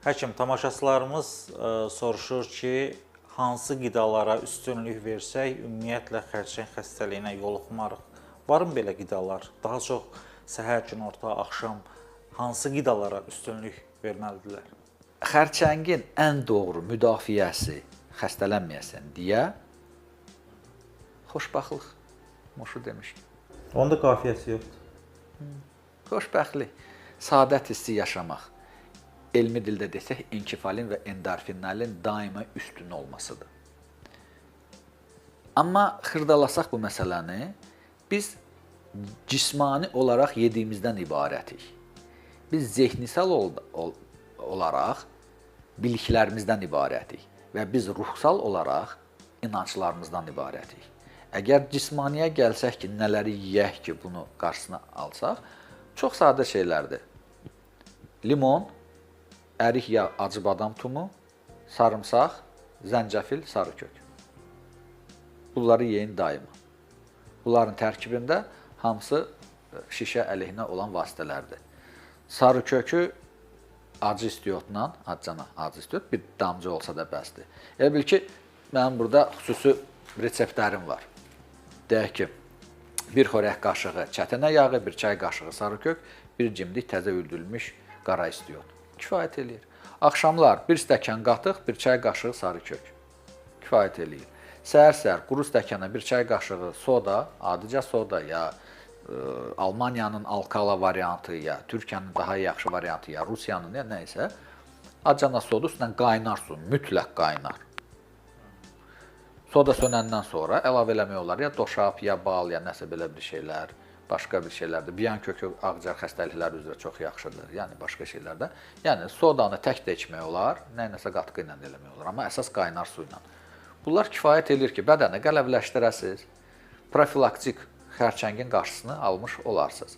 Həkim, tamaşaçılarımız soruşur ki, hansı qidalara üstünlük versək, ümumiyyətlə xərçəng xəstəliyinə yoluxmarıq. Varmı belə qidalar? Daha çox səhər, günorta, axşam hansı qidalara üstünlük verməlidirlər? Xərçəngin ən doğru müdafiəsi xəstələnməyəsən deyə xoşbəxtlik muşu demişdim. Onda qafiyyəsi yoxdur. Xoşbəxtlik, sadət hissi yaşamaq. Elmi dildə desək, enkefalin və endorfinlərin daima üstün olmasıdır. Amma xırdalasaq bu məsələni, biz cismani olaraq yediyimizdən ibarətik. Biz zehnisel olaraq biliklərimizdən ibarətik və biz ruhsal olaraq inanclarımızdan ibarətik. Əgər cismaniyə gəlsək ki, nələri yeyək ki, bunu qarşısına alsaq, çox sadə şeylərdir. Limon, ərik ya acı badam tumu, sarımsaq, zəncəfil, sarıkök. Bunları yeyin daima. Bunların tərkibində hamısı şişə əleyhinə olan vasitələrdir. Sarıkökü acı istiotla, acı istiot bir damcı olsa da bəsdir. Elə bil ki, mənim burada xüsusi reseptlərim var. Deyək ki, bir xörək qaşığı çətinə yağı, bir çay qaşığı sarıkök, bir cimdik təzə üldülmüş qara istiot. Kifayət eləyir. Axşamlar bir stəkan qatıq, bir çay qaşığı sarıkök. Kifayət eləyir. Səhər-səhər quru stəkana bir çay qaşığı soda, adicə soda ya Almaniyanın alkala variantı ya Türkiyənin daha yaxşı variantı ya Rusiyanın ya nəysə, acana soda üstündən qaynar su, mütləq qaynar. Soda sönəndən sonra əlavə eləmək olar ya doşab, ya bal, ya nəsə belə bir şeylər, başqa bir şeylərdir. Biyan kökü ağcar xəstəlikləri üzrə çox yaxşıdır, yəni başqa şeylərdə. Yəni sodanı tək də içmək olar, nəyinəsə qatqı ilə eləmək olar, amma əsas qaynar su ilə. Bunlar kifayət edir ki, bədəni qələvləşdirəsiz, profilaktik xərçəngin qarşısını almış olarsınız.